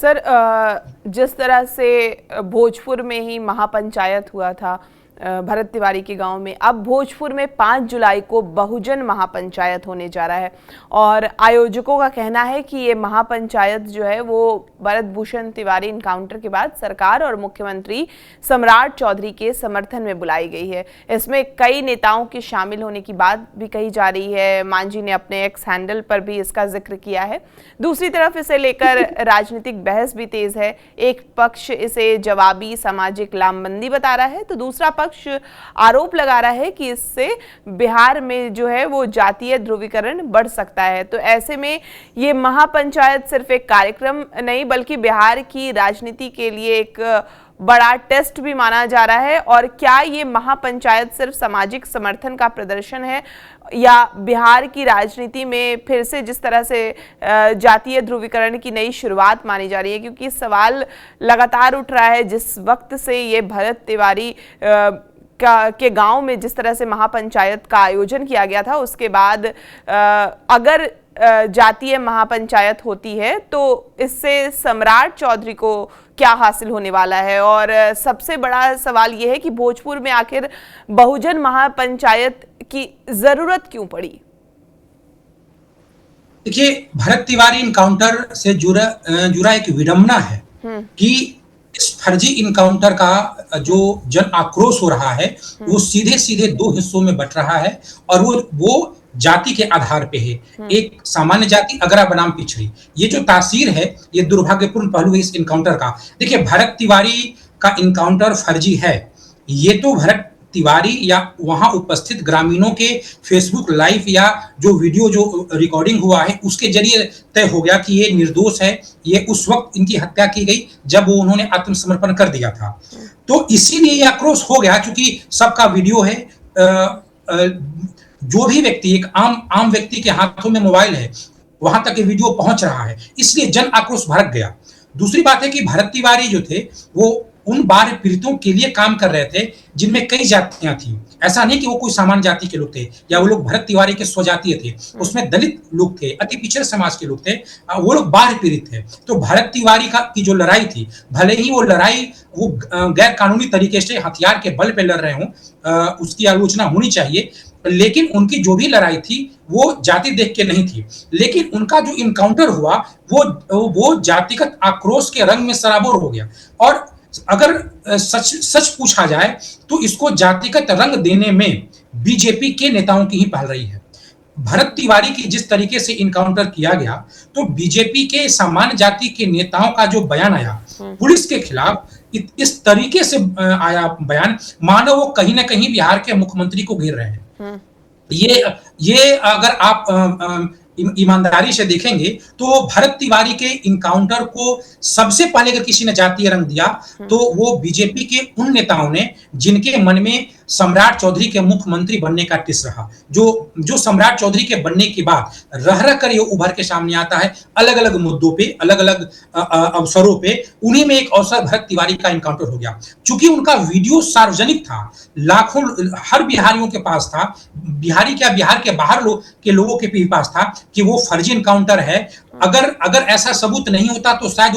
Sir, जिस तरह से भोजपुर में ही महापंचायत हुआ था भरत तिवारी के गांव में, अब भोजपुर में 5 जुलाई को बहुजन महापंचायत होने जा रहा है और आयोजकों का कहना है कि ये महापंचायत जो है वो भरत भूषण तिवारी इनकाउंटर के बाद सरकार और मुख्यमंत्री सम्राट चौधरी के समर्थन में बुलाई गई है। इसमें कई नेताओं के शामिल होने की बात भी कही जा रही है। मांझी ने अपने एक्स हैंडल पर भी इसका जिक्र किया है। दूसरी तरफ इसे लेकर राजनीतिक बहस भी तेज है। एक पक्ष इसे जवाबी सामाजिक लामबंदी बता रहा है तो दूसरा पक्ष आरोप लगा रहा है कि इससे बिहार में जो है वो जातीय ध्रुवीकरण बढ़ सकता है। तो ऐसे में ये महापंचायत सिर्फ एक कार्यक्रम नहीं बल्कि बिहार की राजनीति के लिए एक बड़ा टेस्ट भी माना जा रहा है। और क्या ये महापंचायत सिर्फ सामाजिक समर्थन का प्रदर्शन है या बिहार की राजनीति में फिर से जिस तरह से जातीय ध्रुवीकरण की नई शुरुआत मानी जा रही है, क्योंकि सवाल लगातार उठ रहा है जिस वक्त से ये भरत तिवारी के गांव में जिस तरह से महापंचायत का आयोजन किया गया था, उसके बाद अगर जातीय महापंचायत होती है तो इससे सम्राट चौधरी को क्या हासिल होने वाला है। और सबसे बड़ा सवाल यह है कि भोजपुर में आखिर बहुजन महापंचायत की जरूरत क्यों पड़ी। देखिए, भरत तिवारी इनकाउंटर से जुड़ा एक विडंबना है कि इस फर्जी इनकाउंटर का जो जन आक्रोश हो रहा है वो सीधे सीधे 2 हिस्सों में बंट रहा है और वो जाति के आधार पे है। एक सामान्य जाति, अगरा बनाम पिछड़ी। ये जो तासीर है, ये दुर्भाग्यपूर्ण पहलू है इस इनकाउंटर का। देखिए, भरत तिवारी का इनकाउंटर फर्जी है, ये तो भरत तिवारी या वहां उपस्थित ग्रामीणों के फेसबुक लाइव या जो वीडियो जो रिकॉर्डिंग हुआ है उसके जरिए तय हो गया कि ये निर्दोष है। ये उस वक्त इनकी हत्या की गई जब वो उन्होंने आत्मसमर्पण कर दिया था। तो इसीलिए ये आक्रोश हो गया, क्योंकि सबका वीडियो है। जो भी व्यक्ति, एक आम व्यक्ति के हाथों में मोबाइल है, वहां तक ये वीडियो पहुंच रहा है, इसलिए जन आक्रोश भड़क गया। दूसरी बात है कि भरत तिवारी जो थे वो उन बाढ़ पीड़ितों के लिए काम कर रहे थे जिनमें कई जातियां थी। ऐसा नहीं कि वो कोई सामान्य जाति के लोग थे या वो लोग भरत तिवारी के स्वजातीय थे। उसमें दलित लोग थे, अति पिछड़े समाज के लोग थे, वो लोग बाढ़ पीड़ित थे। तो भरत तिवारी की जो लड़ाई थी, भले ही वो लड़ाई वो गैर कानूनी तरीके से हथियार के बल पे लड़ रहे हों, उसकी आलोचना होनी चाहिए, लेकिन उनकी जो भी लड़ाई थी वो जाति देख के नहीं थी। लेकिन उनका जो इनकाउंटर हुआ वो जातिगत आक्रोश के रंग में सराबोर हो गया। और अगर सच पूछा जाए तो इसको जातिगत रंग देने में बीजेपी के नेताओं की ही पहल रही है। भरत तिवारी की जिस तरीके से इनकाउंटर किया गया तो बीजेपी के सामान्य जाति के नेताओं का जो बयान आया पुलिस के खिलाफ, इस तरीके से आया बयान मानो वो कहीं ना कहीं बिहार के मुख्यमंत्री को घेर रहे हैं। ये अगर आप ईमानदारी से देखेंगे तो भरत तिवारी के इनकाउंटर को सबसे पहले अगर किसी ने जातीय रंग दिया तो वो बीजेपी के उन नेताओं ने जिनके मन में सम्राट चौधरी के मुख्यमंत्री बनने का टिस रहा। जो सम्राट चौधरी के बनने के बाद रह रह कर ये उभर के सामने आता है अलग अलग मुद्दों पे, अलग अलग अवसरों पे। उन्हीं में एक अवसर भरत तिवारी का इनकाउंटर हो गया। चूंकि उनका वीडियो सार्वजनिक था, लाखों हर बिहारियों के पास था, बिहारी क्या बिहार के बाहर के लोगों के पास था कि वो फर्जी इनकाउंटर है। अगर ऐसा सबूत नहीं होता तो शायद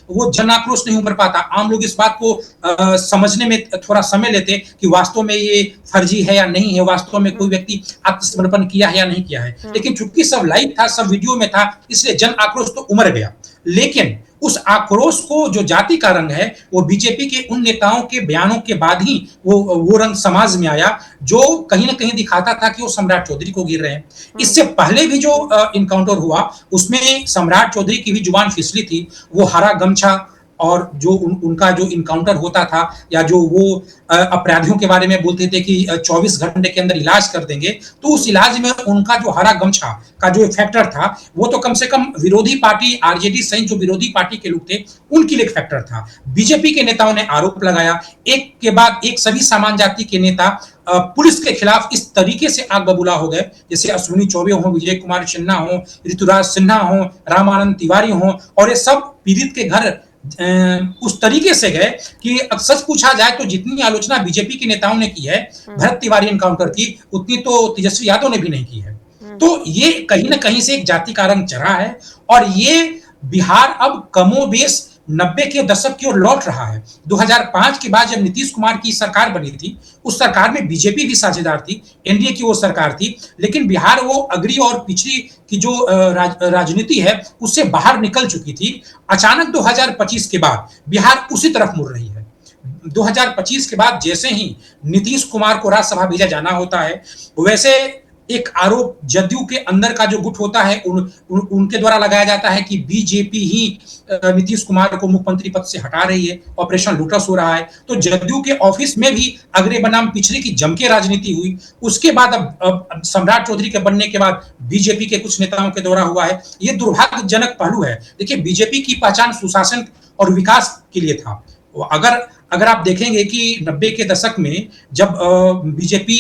वो जन आक्रोश नहीं उभर पाता। आम लोग इस बात को समझने में थोड़ा समय लेते कि वास्तव में ये फर्जी है या नहीं है, वास्तव में कोई व्यक्ति आत्मसमर्पण किया है या नहीं किया है। लेकिन चूंकि सब लाइव था, सब वीडियो में था, इसलिए जन आक्रोश तो उमड़ गया। लेकिन उस आक्रोश को जो जाति का रंग है वो बीजेपी के उन नेताओं के बयानों के बाद ही वो रंग समाज में आया, जो कहीं ना कहीं दिखाता था कि वो सम्राट चौधरी को घेर रहे हैं। इससे पहले भी जो इनकाउंटर हुआ उसमें सम्राट चौधरी की भी जुबान फिसली थी। वो हरा गमछा और जो उनका जो इनकाउंटर होता था या जो वो अपराधियों के बारे में बोलते थे कि 24 घंटे के अंदर इलाज कर देंगे, तो उस इलाज में उनका जो हरा गमछा का जो फैक्टर था वो तो कम से कम विरोधी पार्टी आरजेडी सहित जो विरोधी पार्टी के लोग थे उनके लिए फैक्टर था। बीजेपी के नेताओं ने आरोप लगाया, एक के बाद एक सभी सामान्य जाति के नेता पुलिस के खिलाफ इस तरीके से आग बबूला हो गए, जैसे अश्विनी चौबे हो, विजय कुमार सिन्हा हो, ऋतुराज सिन्हा हो, रामानंद तिवारी हो, और ये सब पीड़ित के घर उस तरीके से गए कि सच पूछा जाए तो जितनी आलोचना बीजेपी के नेताओं ने की है भरत तिवारी एनकाउंटर की, उतनी तो तेजस्वी यादव ने भी नहीं की है। तो ये कहीं ना कहीं से एक जाति का रंग चढ़ा है और ये बिहार अब कमोबेश 90 के दशक की ओर लौट रहा है। 2005 के बाद जब नीतीश कुमार की सरकार बनी थी, उस सरकार में बीजेपी भी साझेदार थी, एनडीए की वो सरकार थी, लेकिन बिहार वो अगड़ी और पिछड़ी की जो राजनीति है उससे बाहर निकल चुकी थी। अचानक 2025 के बाद बिहार उसी तरफ मुड़ रही है। 2025 के बाद जैसे ही नीतीश कुमार को राज्यसभा भेजा जाना होता है, वैसे एक आरोप जदयू के अंदर का जो गुट होता है उनके द्वारा लगाया जाता है कि बीजेपी ही नीतीश कुमार को मुख्यमंत्री पद से हटा रही है, ऑपरेशन लोटस हो रहा है। तो जदयू के ऑफिस में भी अगरे बनाम पिछड़े की जम के राजनीति हुई। उसके बाद अब सम्राट चौधरी के बनने के बाद बीजेपी के कुछ नेताओं के द्वारा हुआ है। ये दुर्भाग्यजनक पहलू है। देखिए, बीजेपी की पहचान सुशासन और विकास के लिए था। अगर आप देखेंगे कि 90 के दशक में जब बीजेपी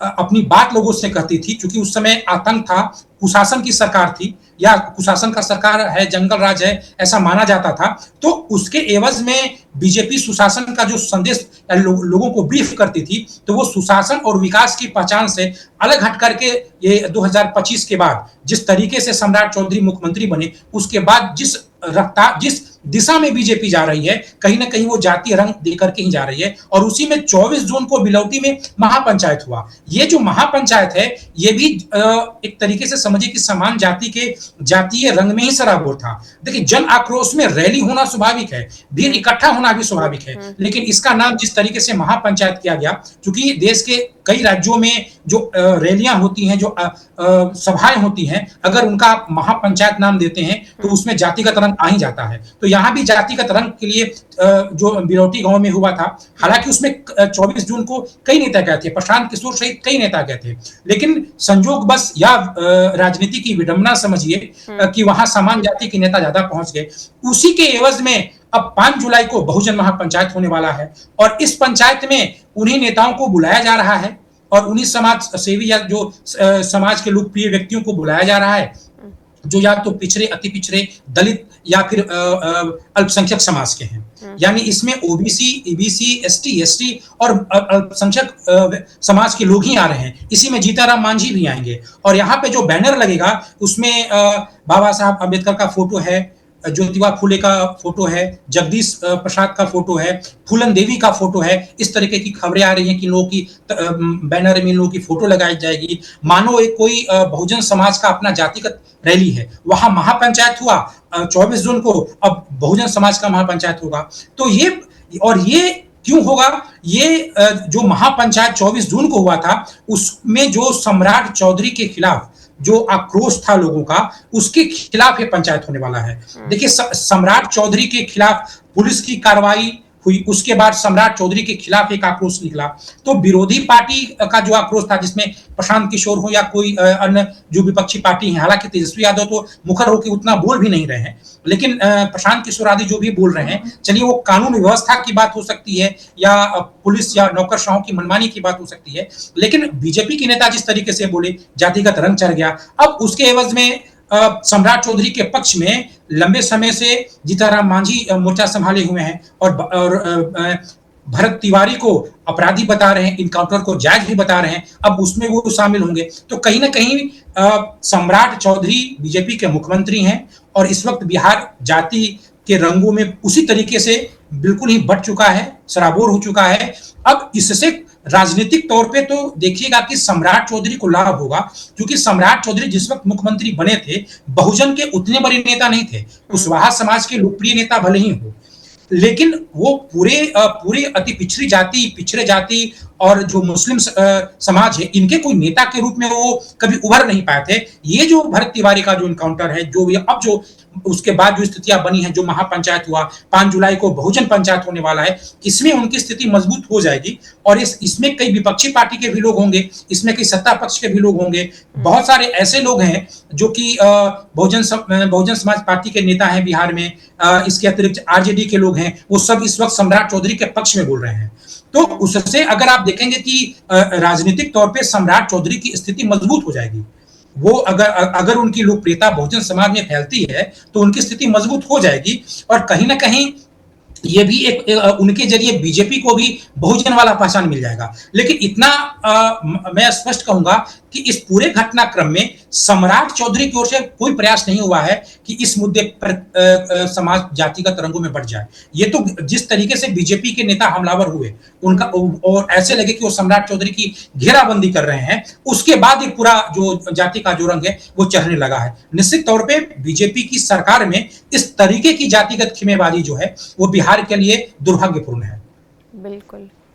अपनी बात लोगों से कहती थी, क्योंकि उस समय आतंक था, कुशासन की सरकार थी या कुशासन का सरकार है, जंगल राज है, ऐसा माना जाता था, तो उसके एवज में बीजेपी सुशासन का जो संदेश लोगों को ब्रीफ करती थी, तो वो सुशासन और विकास की पहचान से अलग हट करके ये 2025 के बाद जिस तरीके से सम्राट चौधरी मुख्यमंत्री बने, उसके बाद जिस रफ्तार, जिस दिशा में बीजेपी जा रही है, कहीं ना कहीं वो जातीय रंग देकर के ही जा रही है। और उसी में 24 जून को बिलौटी में महापंचायत हुआ। ये जो महापंचायत है, ये भी एक तरीके से समझिए कि समान जाति के जातीय रंग में ही सराबोर था। देखिए, जन आक्रोश में रैली होना स्वाभाविक है, भीड़ इकट्ठा होना भी स्वाभाविक है, लेकिन इसका नाम जिस तरीके से महापंचायत किया गया, क्योंकि देश के कई राज्यों में जो रैलियां होती हैं, जो सभाएं होती हैं, अगर उनका आप महापंचायत नाम देते हैं तो उसमें जातिगत रंग आ ही जाता है। तो यहाँ भी जातिगत रंग के लिए जो बिलौटी गांव में हुआ था, हालांकि उसमें 24 जून को कई नेता गए थे, प्रशांत किशोर सहित कई नेता गए थे, लेकिन संजोग बस या राजनीति की विडंबना समझिए कि वहां समान जाति के नेता ज्यादा पहुंच गए। उसी के एवज में अब 5 जुलाई को बहुजन महापंचायत होने वाला है और इस पंचायत में उन्हीं नेताओं को बुलाया जा रहा है और उन्हीं समाज सेवी या जो समाज के लोकप्रिय व्यक्तियों को बुलाया जा रहा है, जो या तो पिछड़े, अति पिछड़े, दलित या फिर अल्पसंख्यक समाज के हैं। यानी इसमें ओबीसी, ईबीसी, एसटी, एसटी और अल्पसंख्यक समाज के लोग ही आ रहे हैं। इसी में जीताराम मांझी भी आएंगे और यहाँ पे जो बैनर लगेगा उसमें बाबा साहब अम्बेडकर का फोटो है, ज्योतिबा फुले का फोटो है, जगदीश प्रसाद का फोटो है, फूलन देवी का फोटो है। इस तरीके की खबरें आ रही हैं कि लोगों की बैनर में इन लोगों की फोटो लगाई जाएगी, मानो एक कोई बहुजन समाज का अपना जातिगत रैली है। वहां महापंचायत हुआ 24 जून को, अब बहुजन समाज का महापंचायत होगा। तो ये क्यों होगा? ये जो महापंचायत 24 जून को हुआ था, उसमें जो सम्राट चौधरी के खिलाफ जो आक्रोश था लोगों का, उसके खिलाफ ये पंचायत होने वाला है। देखिए, सम्राट चौधरी के खिलाफ पुलिस की कार्रवाई हुई, उसके बाद सम्राट चौधरी के खिलाफ एक आक्रोश निकला, तो विरोधी पार्टी का जो आक्रोश था, जिसमें प्रशांत किशोर हो या कोई अन्य जो विपक्षी पार्टी है, हालांकि तेजस्वी यादव तो मुखर होकर उतना बोल भी नहीं रहे हैं, लेकिन प्रशांत किशोर आदि जो भी बोल रहे हैं, चलिए वो कानून व्यवस्था की बात हो सकती है या पुलिस या नौकरशाहों की मनमानी की बात हो सकती है, लेकिन बीजेपी के नेता जिस तरीके से बोले, जातिगत रंग चढ़ गया। अब उसके एवज में सम्राट चौधरी के पक्ष में लंबे समय से जीताराम मांझी मोर्चा संभाले हुए हैं और भरत तिवारी को अपराधी बता रहे हैं, इनकाउंटर को जायज भी बता रहे हैं, अब उसमें वो शामिल होंगे। तो कहीं ना कहीं सम्राट चौधरी बीजेपी के मुख्यमंत्री हैं और इस वक्त बिहार जाति के रंगों में उसी तरीके से बिल्कुल ही बढ़ चुका है, सराबोर हो चुका है। अब इससे राजनीतिक तौर पे तो देखिएगा कि सम्राट चौधरी को लाभ होगा, क्योंकि सम्राट चौधरी जिस वक्त मुख्यमंत्री बने थे, बहुजन के उतने बड़े नेता नहीं थे, कुशवाहा समाज के लोकप्रिय नेता भले ही हो, लेकिन वो पूरे अति पिछड़ी जाति, पिछड़े जाति और जो मुस्लिम समाज है, इनके कोई नेता के रूप में वो कभी उभर नहीं पाए थे। ये जो भरत तिवारी का जो इनकाउंटर है, जो अब जो उसके बाद जो स्थितियां बनी हैं, जो महापंचायत हुआ, 5 जुलाई को बहुजन पंचायत होने वाला है, इसमें उनकी स्थिति मजबूत हो जाएगी और इसमें कई विपक्षी पार्टी के भी लोग होंगे, इसमें कई सत्ता पक्ष के भी लोग होंगे, बहुत सारे ऐसे लोग हैं जो कि बहुजन समाज पार्टी के नेता हैं बिहार में, इसके अतिरिक्त आरजेडी के लोग हैं, वो सब इस वक्त सम्राट चौधरी के पक्ष में बोल रहे हैं। तो उससे अगर आप देखेंगे कि राजनीतिक तौर पे सम्राट चौधरी की स्थिति मजबूत हो जाएगी, वो अगर उनकी लोकप्रियता बहुजन समाज में फैलती है तो उनकी स्थिति मजबूत हो जाएगी और कहीं ना कहीं ये भी उनके जरिए बीजेपी को भी बहुजन वाला पहचान मिल जाएगा। लेकिन इतना मैं स्पष्ट कहूंगा कि इस पूरे घटनाक्रम में सम्राट चौधरी की ओर से कोई प्रयास नहीं हुआ है कि इस मुद्दे पर समाज जातिगत रंगों में बढ़ जाए। ये तो जिस तरीके से बीजेपी के नेता हमलावर हुए उनका, और ऐसे लगे कि वो सम्राट चौधरी की घेराबंदी कर रहे हैं, उसके बाद ये पूरा जो जाति का जो रंग है वो चढ़ने लगा है। निश्चित तौर पे बीजेपी की सरकार में इस तरीके की जातिगत खिमेबाजी जो है वो बिहार के लिए दुर्भाग्यपूर्ण है। बिल्कुल।